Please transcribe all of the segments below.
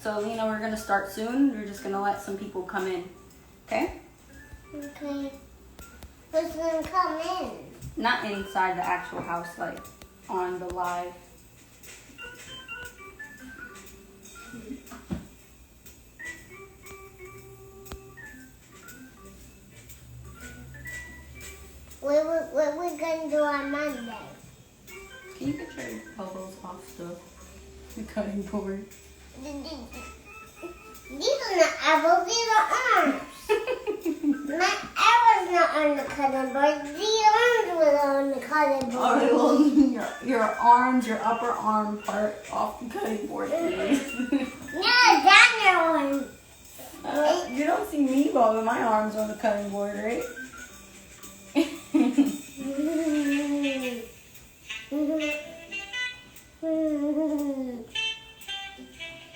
So, Lena, we're gonna start soon. We're just gonna let some people come in. Okay? Okay. Who's gonna come in? Not inside the actual house, like on the live. What we gonna do on Monday? Can you get your elbows off the cutting board? These are not elbows, these are arms. My elbows not on the cutting board. The arms were on the cutting board. Alright, well, your arms, your upper arm part off the cutting board, please. No, down one. You don't see me while my arms on the cutting board, right?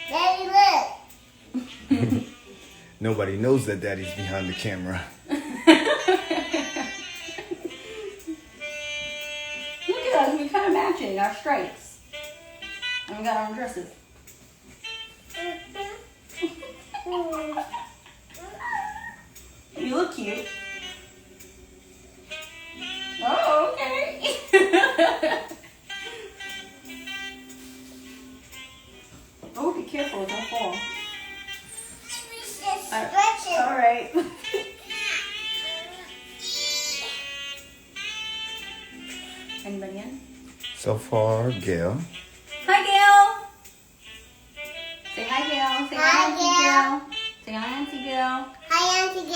Daddy, look. Nobody knows that Daddy's behind the camera. Look at us, we're kind of matching our stripes. And we got our own dresses. You look cute. Oh, okay. Oh, be careful, don't fall. All right. Anybody in? So far, Gail. Hi, Gail. Say hi, Gail. Say hi, Auntie Gail. Say hi, Auntie Gail. Hi, Auntie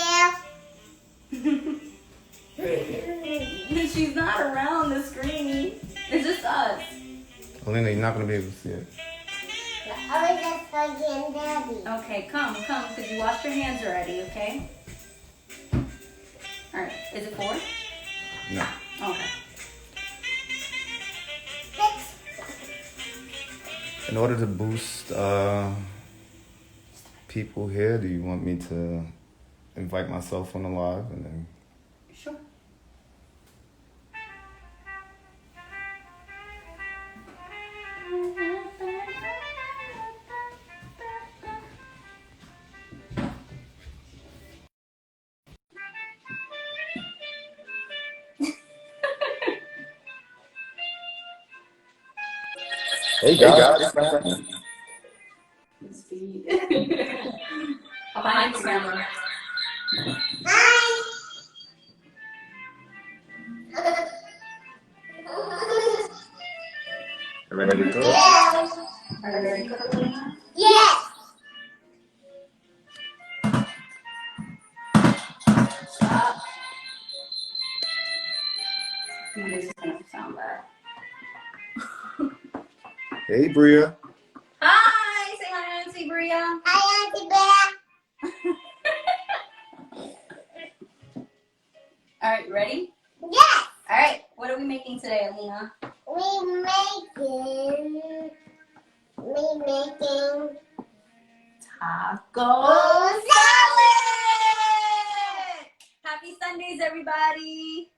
Gail. She's not around the screen. It's just us. Elena, you're not going to be able to see it. I was just hugging Daddy. Okay, come. Because you washed your hands already, okay? All right. Is it 4? No. Okay. In order to boost people here, do you want me to invite myself on the live and then? Sure. Hey guys. Speed. Behind the camera. Hi. Ready to go? Yes. Are you ready to cook, Lena? Yes. Stop. This is gonna sound bad. Hey Bria. Hi, say hi, Auntie Bria. Hi, Auntie Bear. All right, ready? Yes. All right, what are we making today, Alina? We making Taco salad. Happy Sundays, everybody.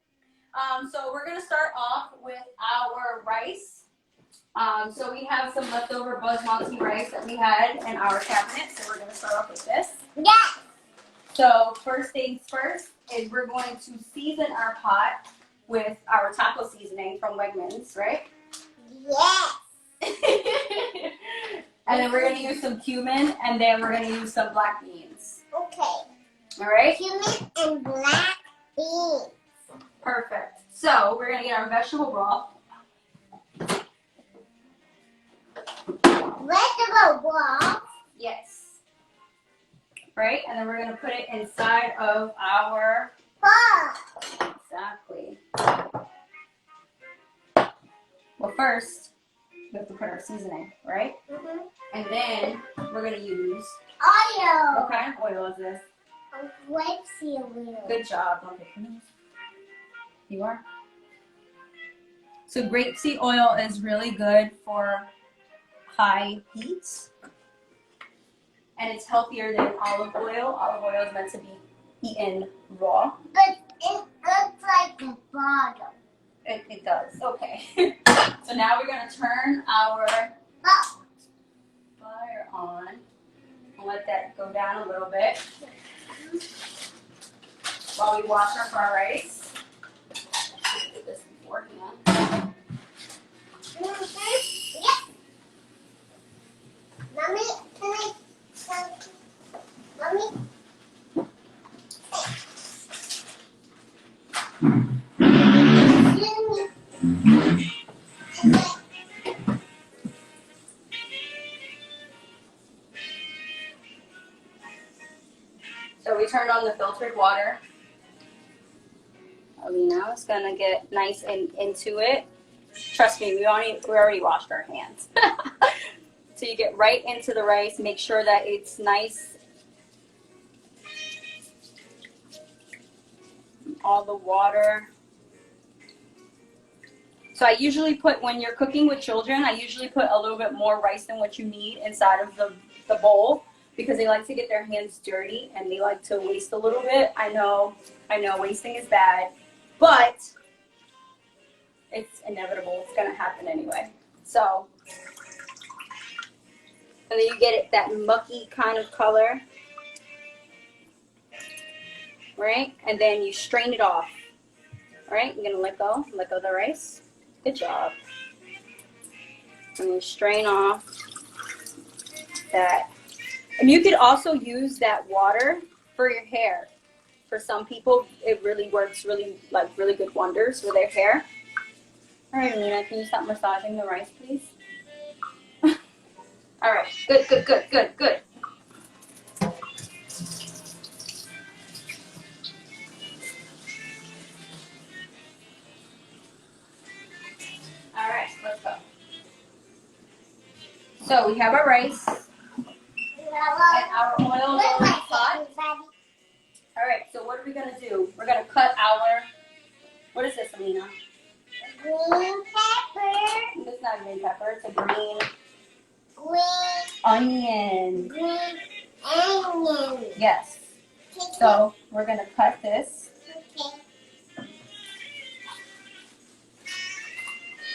So we're gonna start off with our rice. So we have some leftover basmati rice that we had in our cabinet. So we're gonna start off with this. Yes. So first things first is we're going to season our pot with our taco seasoning from Wegmans, right? Yes. And then we're gonna use some cumin, and then we're gonna use some black beans. Okay. All right? Cumin and black beans. Perfect. So we're gonna get our vegetable broth. Vegetable broth. Yes. Right? And then we're gonna put it inside of our Pot. exactly. Well, first we have to put our seasoning, right? Mm-hmm. And then we're gonna use Oil. what kind of oil is this? Rapeseed oil. Good job. Don't pick your nose. You are. So grapeseed oil is really good for high heat. And it's healthier than olive oil. Olive oil is meant to be eaten raw. But it looks like the bottom. It does. Okay. So now we're going to turn our Oh. fire on. We'll let that go down a little bit while we wash up our rice. Do this beforehand. Yes. Mommy, Mommy. So we turned on the filtered water. Alina is gonna get nice and into it. Trust me, we already washed our hands. So you get right into the rice. Make sure that it's nice. All the water. So I usually put, when you're cooking with children, I usually put a little bit more rice than what you need inside of the bowl, because they like to get their hands dirty and they like to waste a little bit. I know wasting is bad, but it's inevitable. It's gonna happen anyway. So, and then you get it that mucky kind of color, right? And then you strain it off. All right, you're gonna let go of the rice. Good job. And you strain off that. And you could also use that water for your hair. For some people, it really works really good wonders for their hair. All right, Alina, can you stop massaging the rice, please? All right, good. All right, let's go. So we have our rice and our oil is already hot. All right, so what are we gonna do? We're gonna cut our, what is this, Alina? Green pepper. It's not green pepper, it's a green Green onion. onion. Yes. So we're gonna cut this. Okay.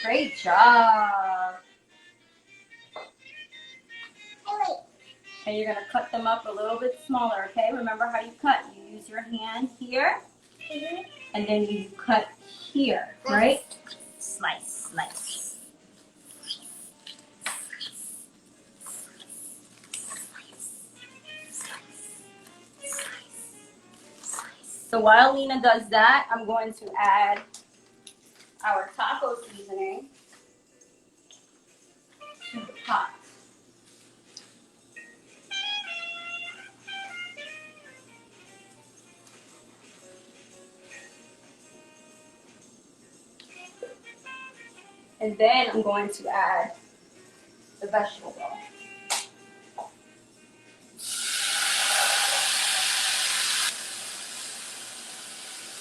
Great job. Wait. And you're gonna cut them up a little bit smaller, okay? Remember how you cut. You use your hand here, and then you cut here, right? Slice. So while Lena does that, I'm going to add our taco seasoning to the pot. And then I'm going to add the vegetable oil.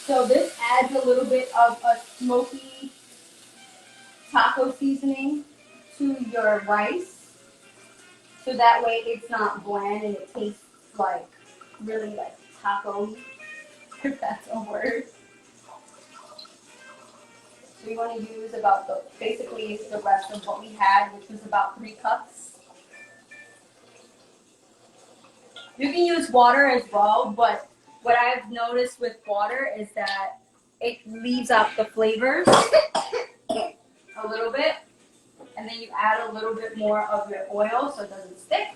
So this adds a little bit of a smoky taco seasoning to your rice. So that way it's not bland and it tastes like really like taco-y, if that's a word. So we want to use about basically the rest of what we had, which was about 3 cups. You can use water as well, but what I've noticed with water is that it leaves out the flavors a little bit, and then you add a little bit more of your oil so it doesn't stick.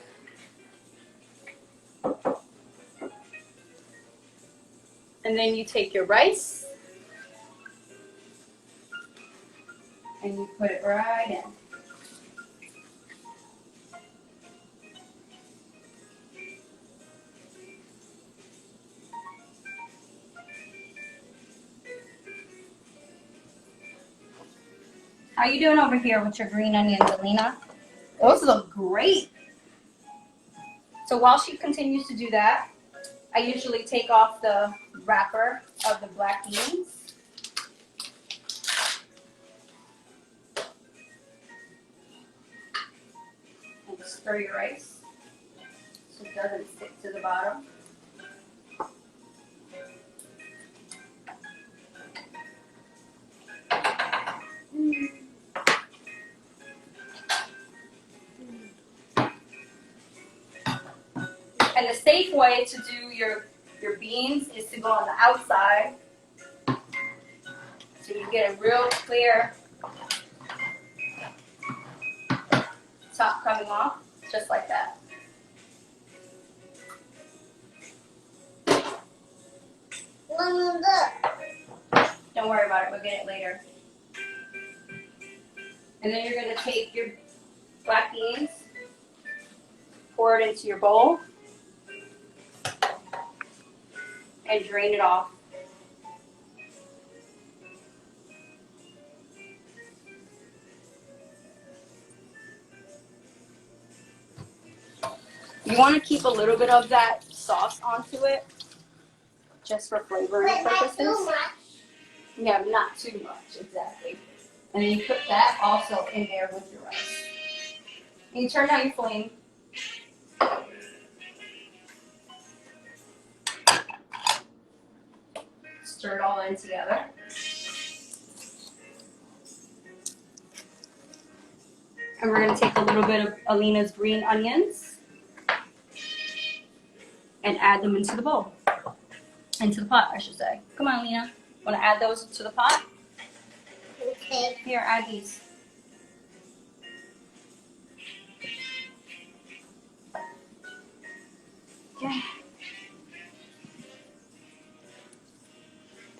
And then you take your rice and you put it right in. How you doing over here with your green onions, Alina? Those look great. So while she continues to do that, I usually take off the wrapper of the black beans. And just stir your rice so it doesn't stick to the bottom. And the safe way to do your beans is to go on the outside. So you get a real clear top coming off, just like that. Mama, look. Don't worry about it, we'll get it later. And then you're gonna take your black beans, pour it into your bowl, and drain it off. You want to keep a little bit of that sauce onto it, just for flavoring But not purposes. too much. Yeah, not too much, exactly. And then you put that also in there with your rice. And you turn down your flame. Stir it all in together. And we're going to take a little bit of Alina's green onions and add them into the bowl. Into the pot, I should say. Come on, Alina. Want to add those to the pot? Okay. Here, add these. Yeah.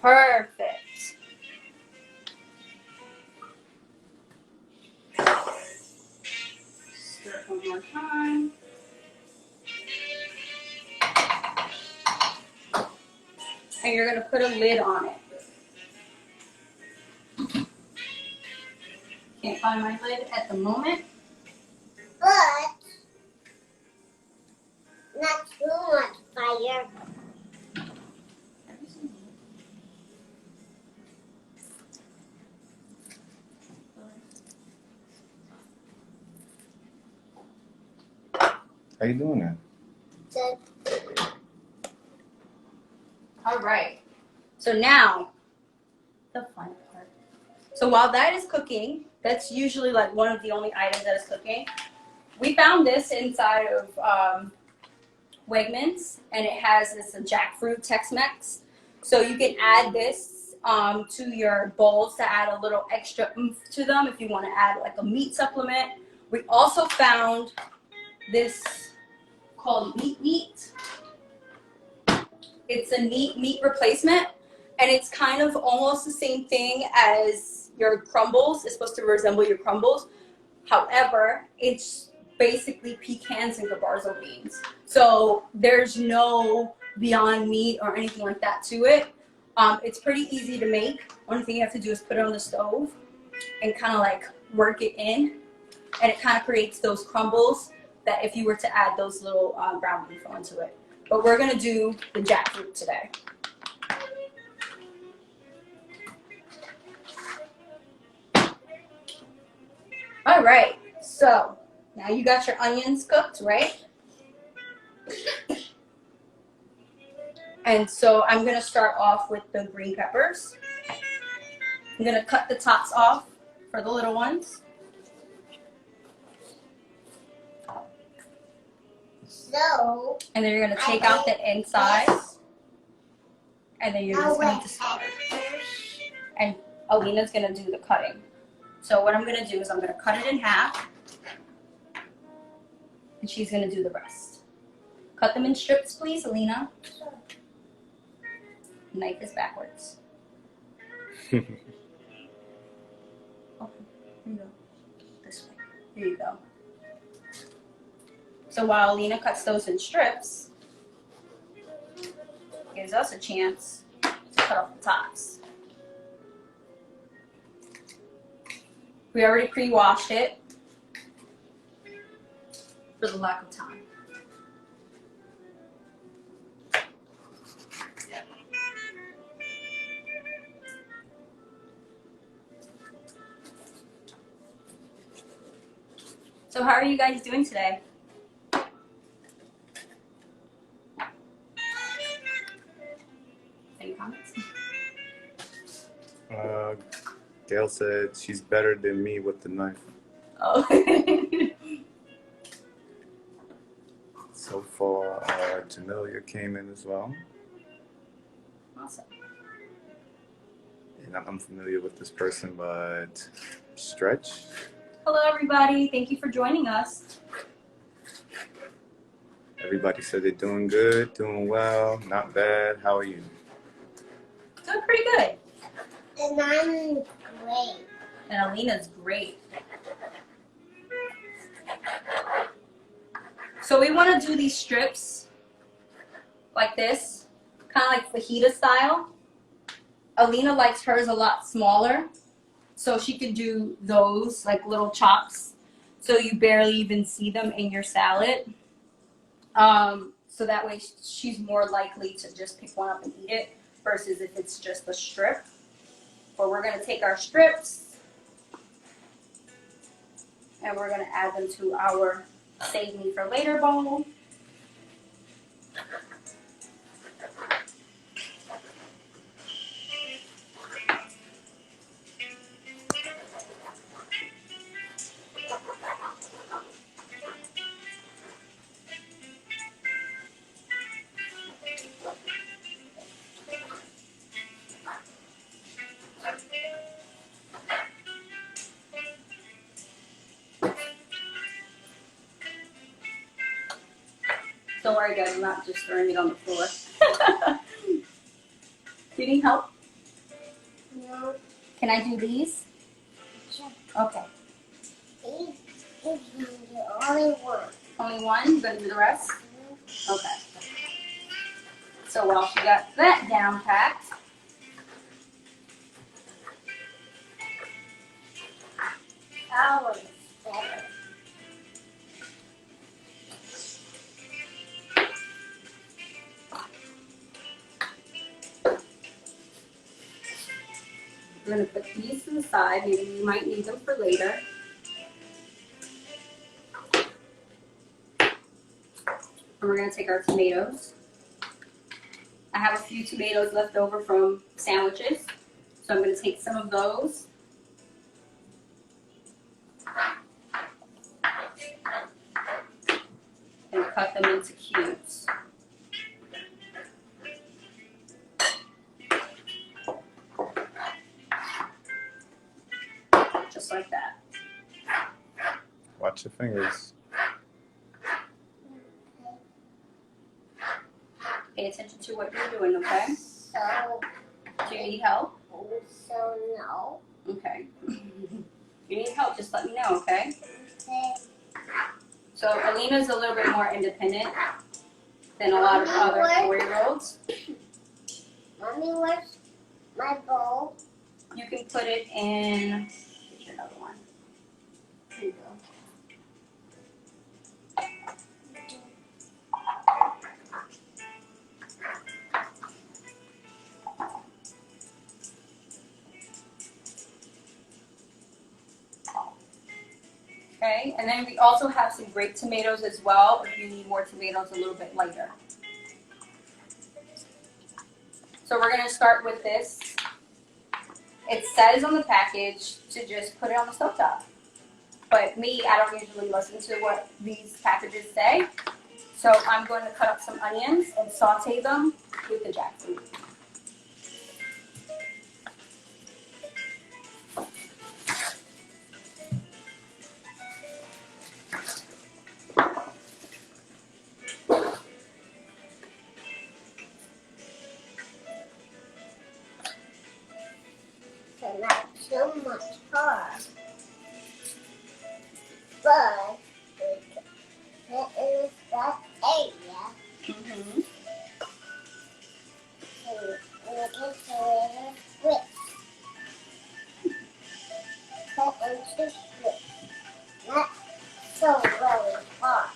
Perfect. Stir it one more time. And you're going to put a lid on it. Can't find my lid at the moment. But not too much fire. How you doing that? Just All right. So now, the fun part. So while that is cooking, that's usually like one of the only items that is cooking. We found this inside of Wegmans, and it has this jackfruit Tex-Mex. So you can add this to your bowls to add a little extra oomph to them if you want to add like a meat supplement. We also found this called Meat Meat. It's a neat meat replacement, and it's kind of almost the same thing as your crumbles. It's supposed to resemble your crumbles. However, it's basically pecans and garbanzo beans. So there's no Beyond Meat or anything like that to it. It's pretty easy to make. Only thing you have to do is put it on the stove and kind of like work it in, and it kind of creates those crumbles that if you were to add those little ground beef onto it. But we're gonna do the jackfruit today. All right, so now you got your onions cooked, right? And so I'm gonna start off with the green peppers. I'm gonna cut the tops off for the little ones. so. And then you're gonna take out the inside, and then you're just going to discard. And Alina's gonna do the cutting. So what I'm gonna do is I'm gonna cut it in half, and she's gonna do the rest. Cut them in strips, please, Alina. Knife is backwards. Oh, here you go. This way. Here you go. So while Alina cuts those in strips, gives us a chance to cut off the tops. We already pre-washed it for the lack of time. So how are you guys doing today? Any comments? Gail said she's better than me with the knife. Oh. So far, Jamelia came in as well. Awesome. And I'm familiar with this person, but Stretch. Hello, everybody. Thank you for joining us. Everybody said they're doing good, doing well, not bad. How are you? Doing pretty good. And I'm great. And Alina's great. So we want to do these strips like this, kind of like fajita style. Alina likes hers a lot smaller, so she could do those like little chops, so you barely even see them in your salad. So that way she's more likely to just pick one up and eat it versus if it's just a strip. But we're gonna take our strips and we're gonna add them to our save me for later bowl. Don't worry guys, I'm not just throwing it on the floor. Do you need help? No. Can I do these? Sure. Okay. These is the only one. Only one? You gonna do the rest? Okay. So while she got that down packed, Ours better. we're gonna put these to the side. Maybe you might need them for later. And we're gonna take our tomatoes. I have a few tomatoes left over from sandwiches, so I'm gonna take some of those. And cut them into cubes. Just like that. Watch your fingers. Pay attention to what you're doing, okay? So, Do you need help? so no. Okay. If you need help, just let me know, okay? Okay. So Alina's a little bit more independent than a lot of other 4-year-olds. Mommy, where's my bowl? You can put it in, get you another one. Here you go. Okay, and then we also have some grape tomatoes as well if you need more tomatoes a little bit later. So we're gonna start with this. It says on the package to just put it on the stovetop. But me, I don't usually listen to what these packages say. So I'm going to cut up some onions and saute them with the jackfruit. So not too much hard. But it is that area. Mm-hmm. So make it so it is strips. Cut into strips. Not so very hard.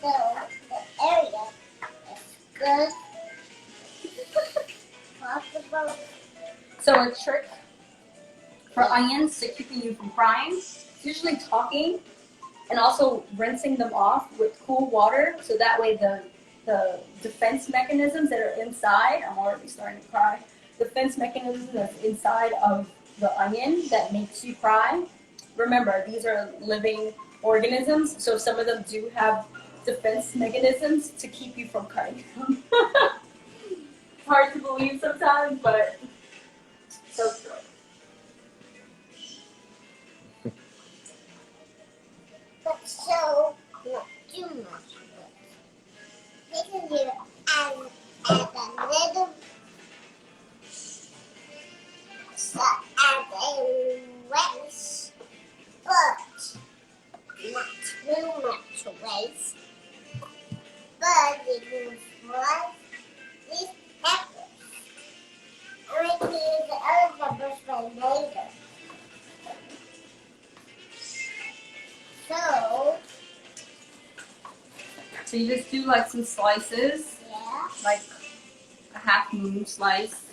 So the area is good. Possible. So a trick for onions to keeping you from frying is usually talking and also rinsing them off with cool water so that way the defense mechanisms that are inside, I'm already starting to cry, defense mechanisms that's inside of the onion that makes you cry. Remember, these are living organisms. So some of them do have defense mechanisms to keep you from cutting them. Hard to believe sometimes, but so true. But so not too much. They can do it as a little, so as a waste, but not too much waste. But you can slice these peppers. And we can use the other peppers for later. So you just do like some slices, Yeah. like a half moon slice.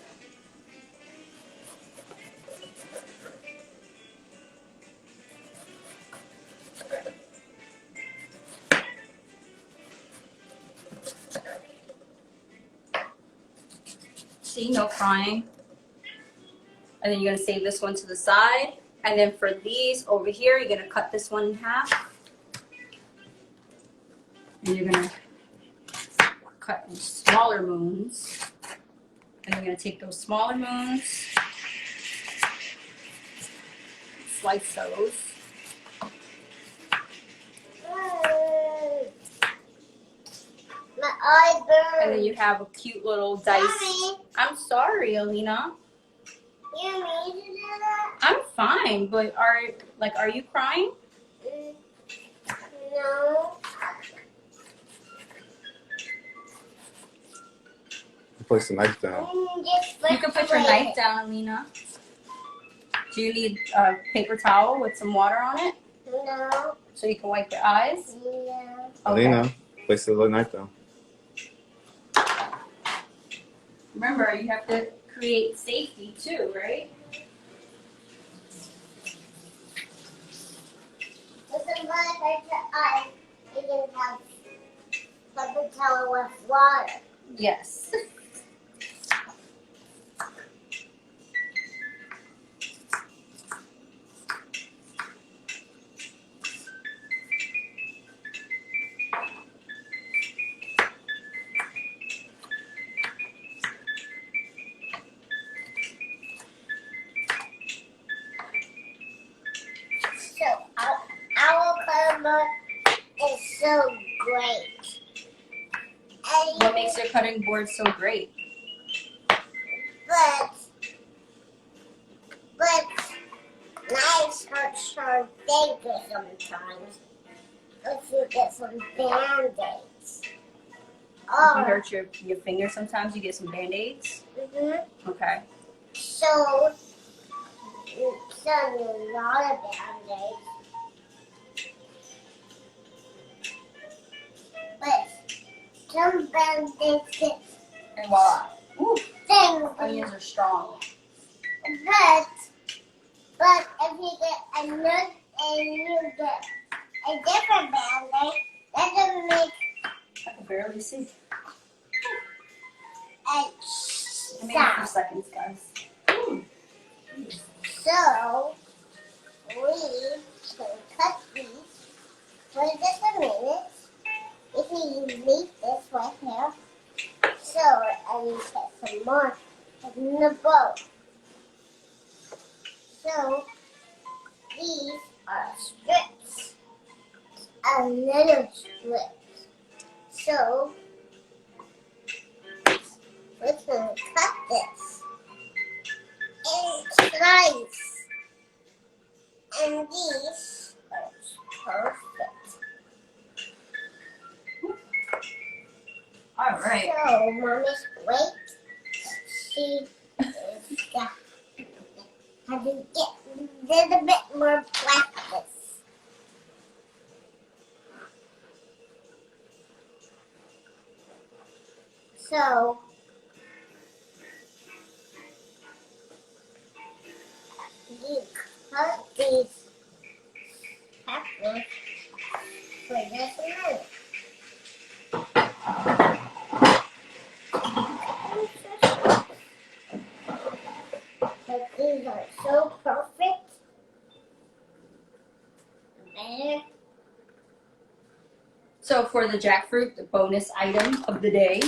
See, no crying. And then you're gonna save this one to the side. And then for these over here, you're gonna cut this one in half. And you're gonna cut in smaller moons. And you're gonna take those smaller moons, slice those. My eye burns. And then you have a cute little dice. Mommy, I'm sorry, Alina. you need to do that? I'm fine, but are you crying? No. Place the knife down. Just You can put your knife down, Alina. Do you need a paper towel with some water on it No. so you can wipe your eyes? No. Alina, place the little knife down. Remember, you have to create safety too, right? If somebody hurts your eye, you can have paper towel with water. Yes. So our color is so great. And What makes your cutting board so great? but knives hurt so finger sometimes. If you get some band-aids. If you Oh. hurt your finger sometimes, you get some band-aids. Okay. So a lot of band-aids. But some band-aids get And voila. Ooh, things. onions are strong. But if you get another and you get a different band-aid, that doesn't make I can barely see. a Give me a few sound. seconds, guys. So we can cut these for just a minute. If you leave this right here, so and you get some more in the bowl. So these are strips, a little strips. So we're gonna cut this and slice, and these are perfect. All right. So, Mommy's wait. She is had to get a little bit more practice. So, you cut these peppers for just a minute. But these are so perfect. There. So for the jackfruit, the bonus item of the day,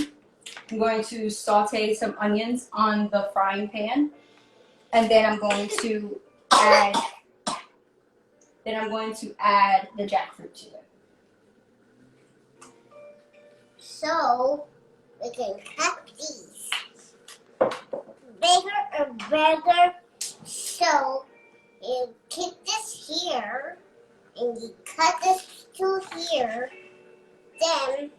I'm going to saute some onions on the frying pan, and then I'm going to add the jackfruit to it. So we can cut these bigger and bigger. So you keep this here and you cut this to here. Then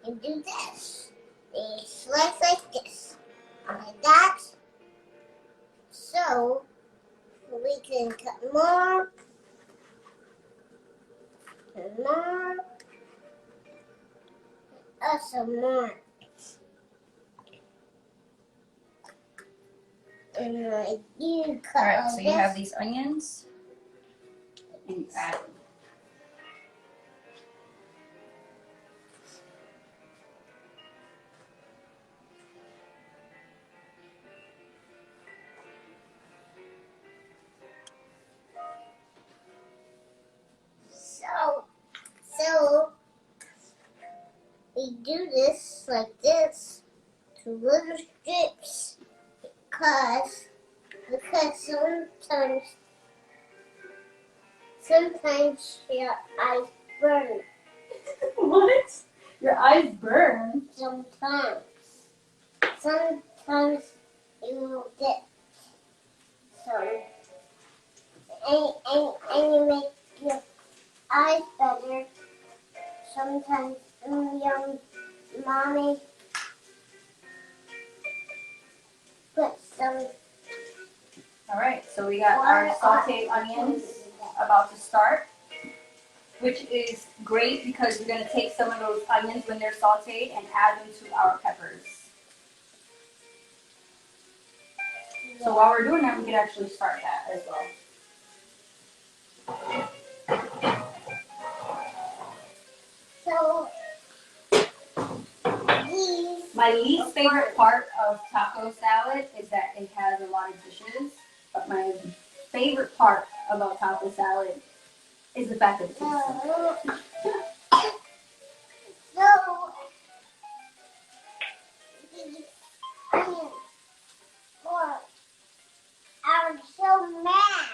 you do this. And you slice like this. Like that. So we can cut more and more. Some more. And you cut All right, like so this. you have these onions, and you add them. So we do this like this to little strips because sometimes your eyes burn. What? Your eyes burn. Sometimes you will get some and you make your eyes better. Sometimes young mommy put some. All right, so we got our sauteed onions about to start, which is great because we're going to take some of those onions when they're sauteed and add them to our peppers. So while we're doing that, we can actually start that as well. So these. My least favorite part of taco salad is that it has a lot of dishes, but my favorite part about taco salad is the fact that it tastes so good. So these onions are so mad.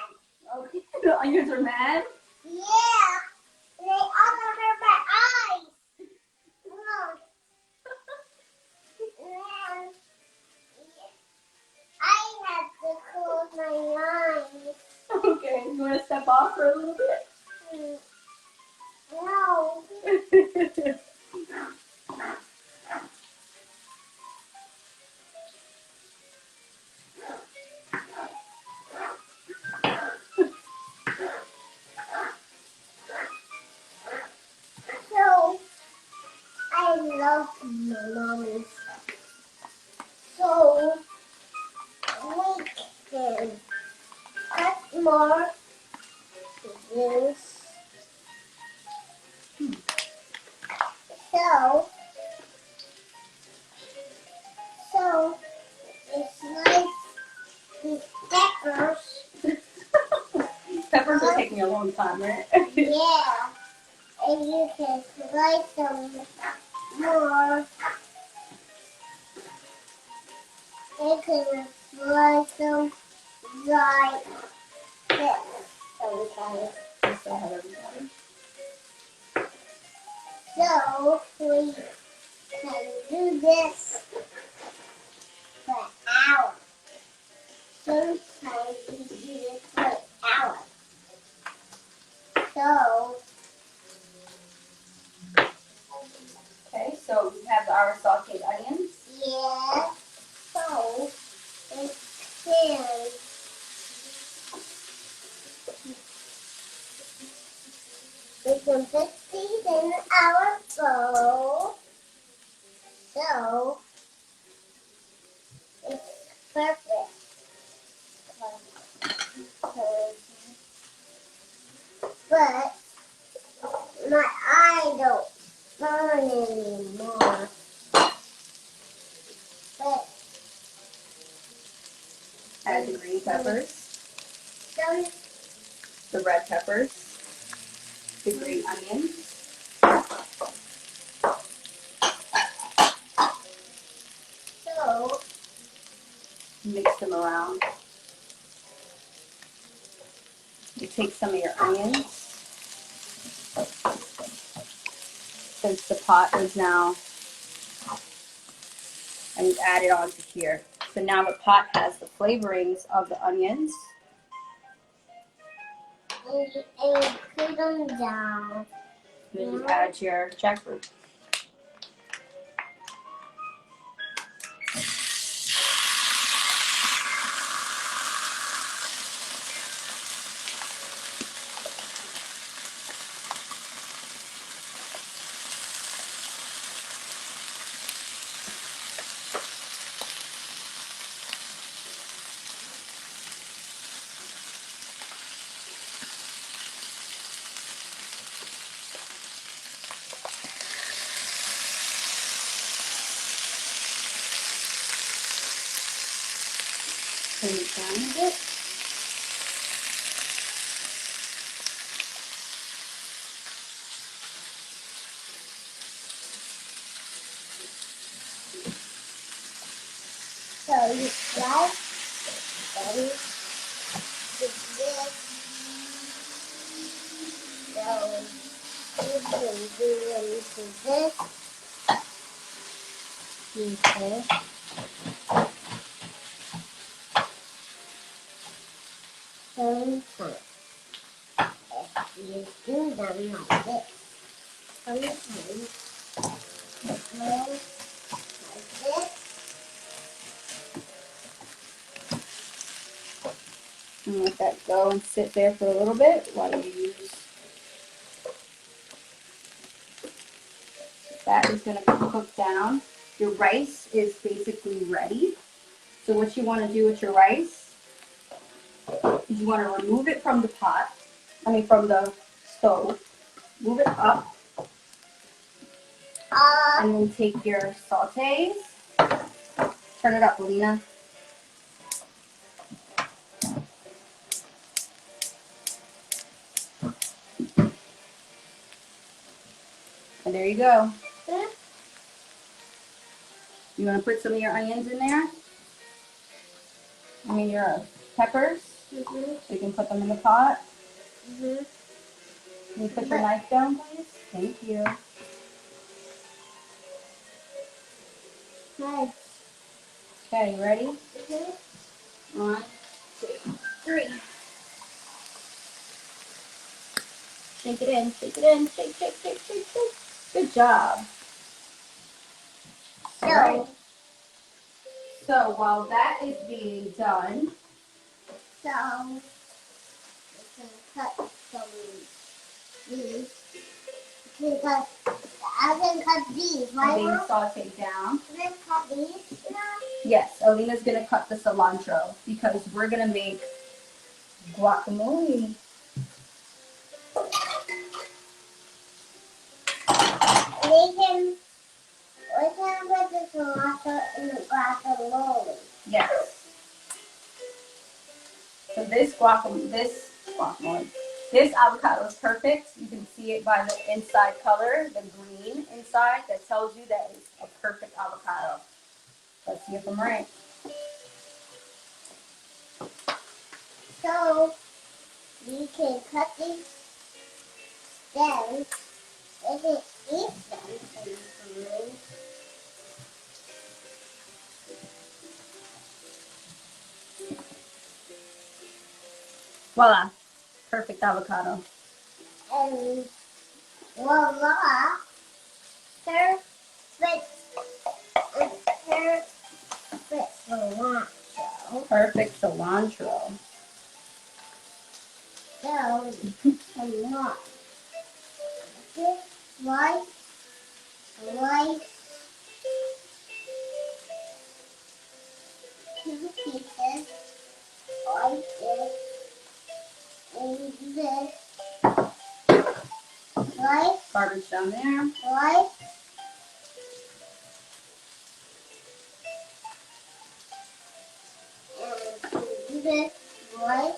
Okay, the onions are mad. Yeah, they all hurt my eyes. Look. Man, I have to close my eyes. Okay, you want to step off for a little bit? No. So, I love my mommy. So, we can cut more this. So it's like these peppers. Peppers are taking a long time, right? Yeah, and you can slice them more. You can slice them like this sometimes. So have everybody. So we can do this for hours. Sometimes we do this for hours. So Okay, so we have our sauteed onions. yeah, so we can put these in our bowl. So it's perfect. But my eye don't burn anymore. But Add the green peppers, some the red peppers, the green onions. take some of your onions, since the pot is now, and you add it onto here. So now the pot has the flavorings of the onions. And you put them down. Then you add your jackfruit. Turn it down a bit. So you like and this. So you can do into this pieces. Sometimes if you do them like this, sometimes it goes like this. And let that go and sit there for a little bit while you use. That is going to cook down. Your rice is basically ready. So what you want to do with your rice is you want to remove it from the pot, from the stove, move it up, and then take your sautés. Turn it up, Alina. And there you go. You want to put some of your onions in there? Your peppers. Mm-hmm. So you can put them in the pot. Mm-hmm. Can you put your knife down, please? Thank you. Nice. Okay, you ready? Mm-hmm. 1, 2, 3. Shake it in, shake it in, shake, shake, shake, shake, shake. Good job. All right. So while that is being done, So we can cut some these because I can cut these, right? being Mom? sauteed down. I can cut these now. Yes, Alina's gonna cut the cilantro because we're gonna make guacamole. We can put the tomato in the guacamole. Yes. So this guacamole, this avocado is perfect. You can see it by the inside color, the green inside, that tells you that it's a perfect avocado. Let's see if I'm right. So we can cut these stems. We can eat them sometimes. Voila, perfect avocado. And voila, perfect cilantro. Perfect cilantro. So, I'm not. This rice, two pieces, like this, and this, rice, Garbage down there. rice, and this, rice,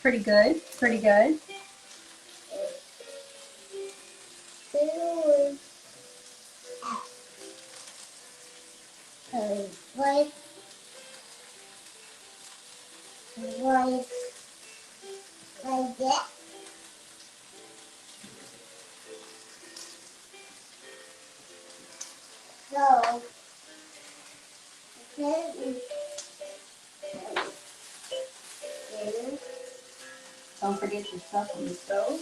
Pretty good, pretty good. two, rice, rice, this. So, then Don't forget your stuff on the stove.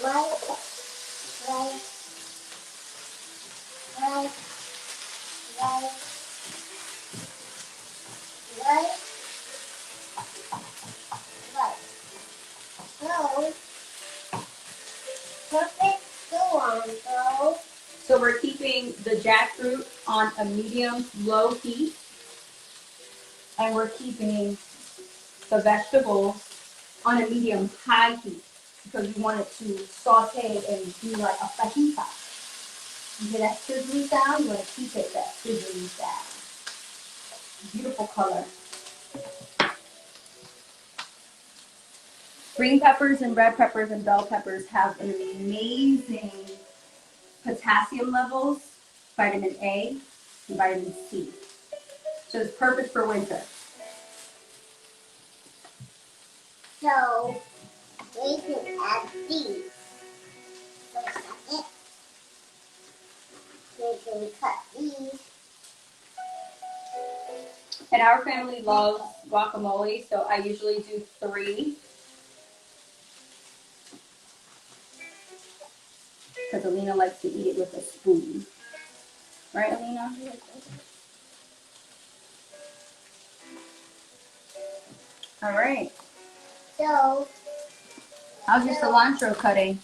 right, right, right, right, right, right. So, perfect go on, so. So we're keeping the jackfruit on a medium-low heat, and we're keeping the vegetables on a medium-high heat because we want it to saute and be like a fajita. You hear that sizzling sound? You want to keep it that sizzling sound. Beautiful color. Green peppers and red peppers and bell peppers have an amazing potassium levels, vitamin A, and vitamin C. So it's perfect for winter. So, we can add these. For a second. We can cut these. And our family loves guacamole, so I usually do 3. Because Alina likes to eat it with a spoon. Right, Alina? All right. So, How's your cilantro cutting?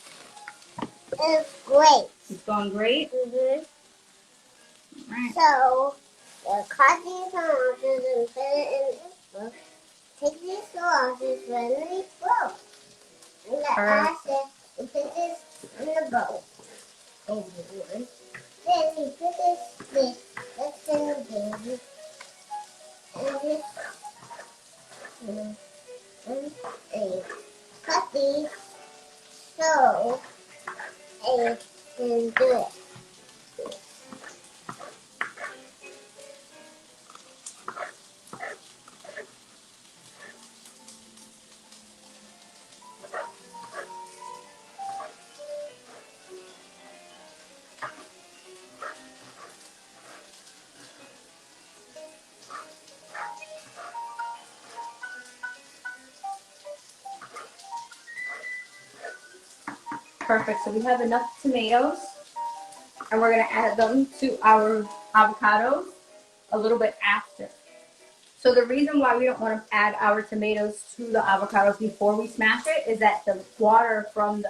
it's great. It's going great? Mm-hmm. All right. So, we'll cut these sausages and put it in this bowl. Take these sausages when they grow. And the acid, and put this in the bowl. Everyone. Then we put this that's in the bowl. And this, and cut these so I can do it. Perfect. So we have enough tomatoes, and we're going to add them to our avocados a little bit after. So the reason why we don't want to add our tomatoes to the avocados before we smash it is that the water from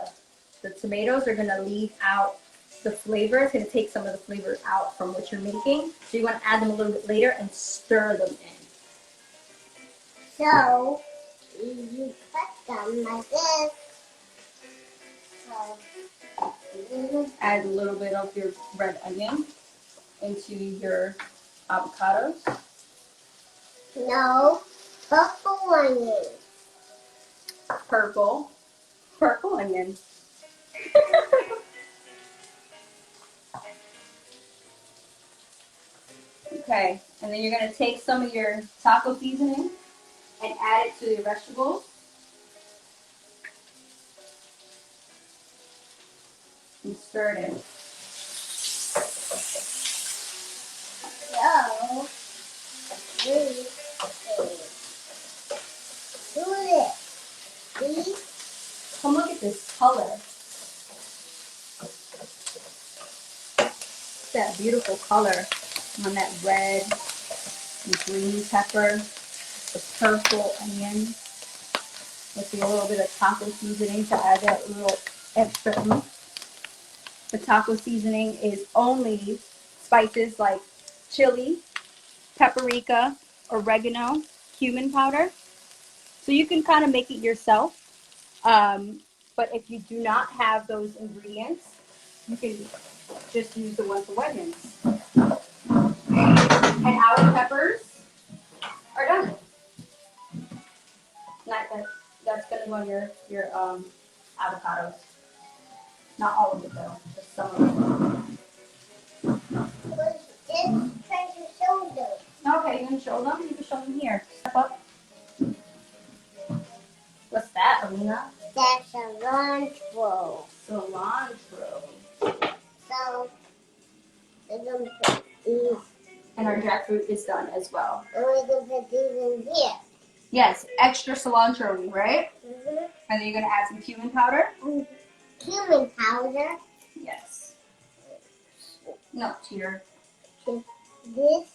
the tomatoes are going to leave out the flavor. It's going to take some of the flavor out from what you're making. So you want to add them a little bit later and stir them in. So, you cut them like this. So, Add a little bit of your red onion into your avocados. no, purple onion. Purple onion. Okay, and then you're going to take some of your taco seasoning and add it to your vegetables. And stir it in. So, we do this. See? Come look at this color. That beautiful color on that red and green pepper, the purple onion, with a little bit of taco seasoning to add that little extra oomph. The taco seasoning is only spices like chili, paprika, oregano, cumin powder. So you can kind of make it yourself. But if you do not have those ingredients, you can just use the ones for Wegmans. And our peppers are done. That's gonna go on your avocados. Not all of it though, just some of it. Just try to show them. Okay, you gonna show them? You can show them here. Step up. Let's that, Alina? That's a cilantro. Cilantro. So, we're going to put these, And our jackfruit is done as well. and we're going to put these in here. Yes, extra cilantro, right? Mm-hmm. And then you're gonna add some cumin powder. Cumin powder. Yes. No, to your. This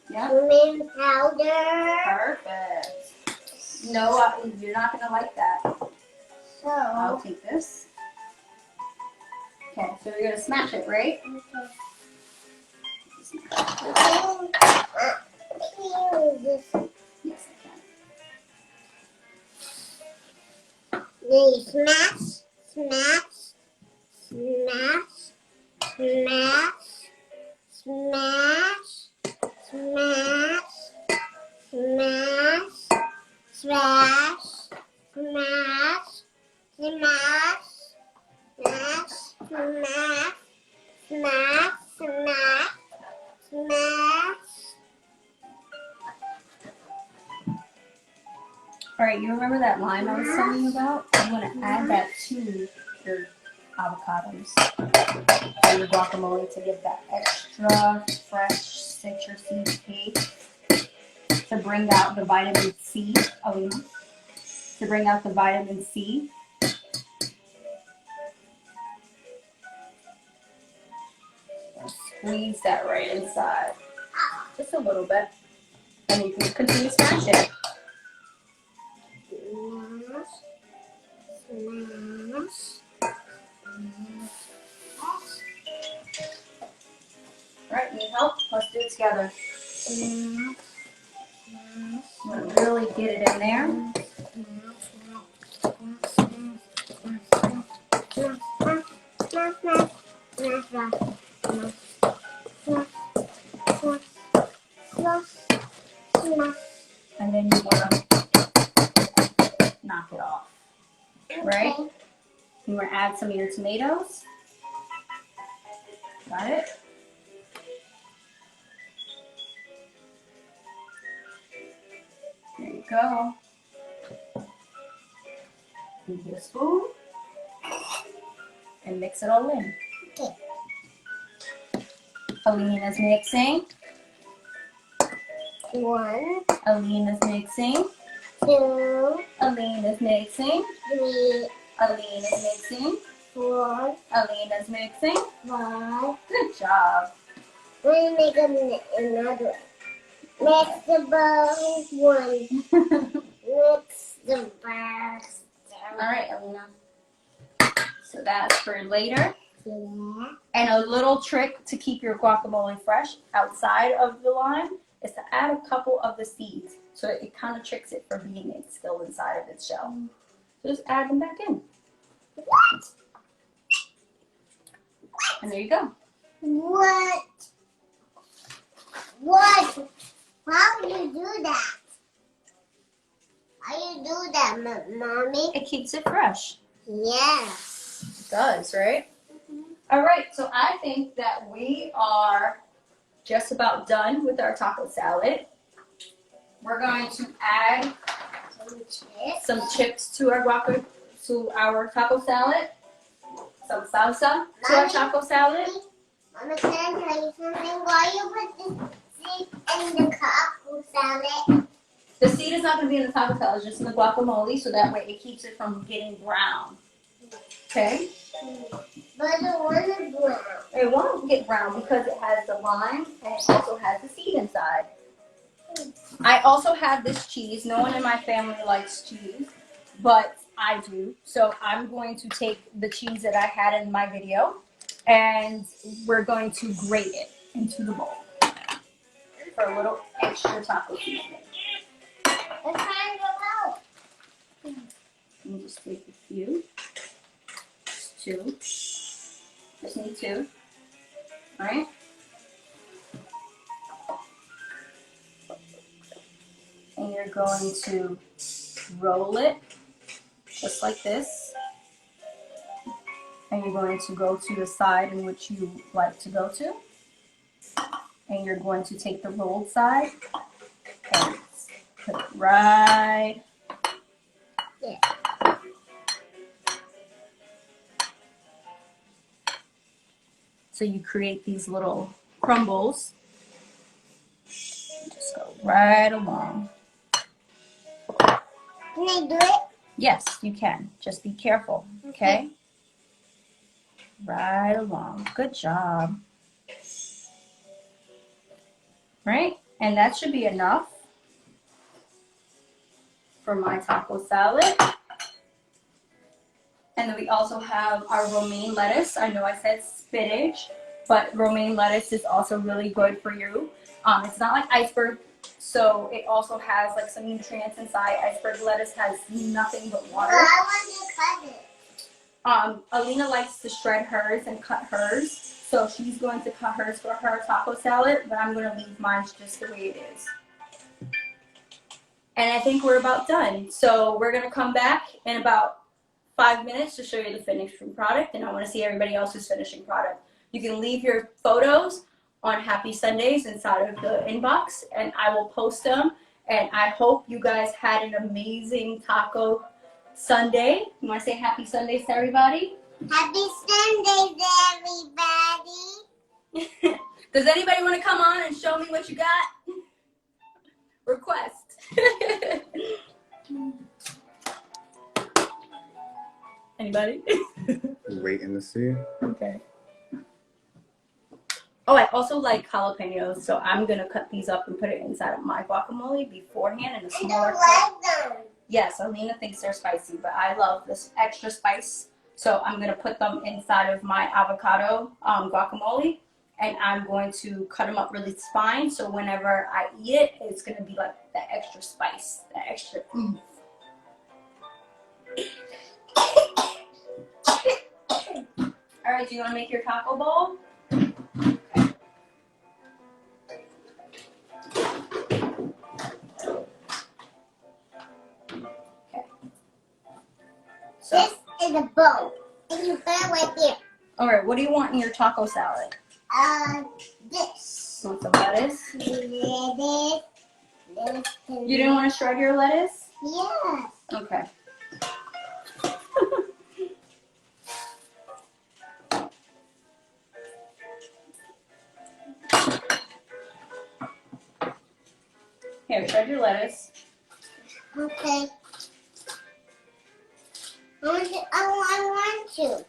Yeah. cumin powder. Perfect. No, you're not gonna like that. I'll So, take this. Okay, so you're gonna smash it, right? this. Yes, I can. Then you smash, smash, smash, smash, smash, smash, smash, smash, smash, smash, smash, smash, smash, smash, smash. All right, you remember that lime I was telling you about? You want to add that to your avocados or your guacamole to give that extra fresh citrusy taste to bring out the vitamin C, Alina. To bring out the vitamin C. Squeeze that right inside. Just a little bit. And you can continue to smash it. Smash, All right, need help? Let's do it together. smash, Really get it in there. And then you want to knock it off. Right? You want to add some of your tomatoes. Got it? There you go. You get a spoon and mix it all in. Okay. Alina's mixing. 1, Alina's mixing. 2, Alina's mixing. 3, Alina's mixing. 4, Alina's mixing. 5. Good job. We're going to make another. Mix the bowl 1. Mix the bowl. All right, Alina. So that's for later. Yeah. And a little trick to keep your guacamole fresh outside of the lime is to add a couple of the seeds. So it kind of tricks it for being still inside of its shell. So just add them back in. What? And there you go. What? What? How do you do that? How you do that, Mommy? It keeps it fresh. Yes. It does, right? All right, so I think that we are just about done with our taco salad. We're going to add some chips to our taco salad. Some salsa to our taco salad. Mama, can I tell you something? Why you put the seed in the taco salad? The seed is not going to be in the taco salad, it's just in the guacamole, so that way it keeps it from getting brown. Okay? But the one is brown. It won't get brown because it has the lime and it also has the seed inside. I also have this cheese. No one in my family likes cheese, but I do. So I'm going to take the cheese that I had in my video and we're going to grate it into the bowl for a little extra taco seasoning. Let's try and go out. Let me just take a few. Just 2. Just need 2. All right. And you're going to roll it just like this. And you're going to go to the side in which you like to go to. And you're going to take the rolled side and put it right Yeah. So you create these little crumbles. Just go right along. Can I do it? Yes, you can. Just be careful, okay? Right along. Good job. Right? And that should be enough for my taco salad. And then we also have our romaine lettuce. I know I said spinach, but romaine lettuce is also really good for you. It's not like iceberg, so it also has like some nutrients inside. Iceberg lettuce has nothing but water. Well, I want to cut it. Alina likes to shred hers and cut hers, so she's going to cut hers for her taco salad, but I'm going to leave mine just the way it is. And I think we're about done. So we're going to come back in about 5 minutes to show you the finished product, and I want to see everybody else's finishing product. You can leave your photos on Happy Sundays inside of the inbox, and I will post them. And I hope you guys had an amazing taco Sunday. You want to say Happy Sundays to everybody? Happy Sundays, everybody. Does anybody want to come on and show me what you got? Request. Anybody? Waiting to see. Okay. Oh, I also like jalapenos, so I'm gonna cut these up and put it inside of my guacamole beforehand in a I smaller don't cup. like them. Yes, Alina thinks they're spicy, but I love this extra spice, so I'm gonna put them inside of my avocado guacamole, and I'm going to cut them up really fine, so whenever I eat it, it's gonna be like that extra spice, that extra oomph. All right, do you want to make your taco bowl? So, This is a bowl. And you put it right there. all right, what do you want in your taco salad? This. Want some lettuce? Lettuce. You didn't want to shred your lettuce? Yes. Okay. Here, shred your lettuce. Okay. I want to.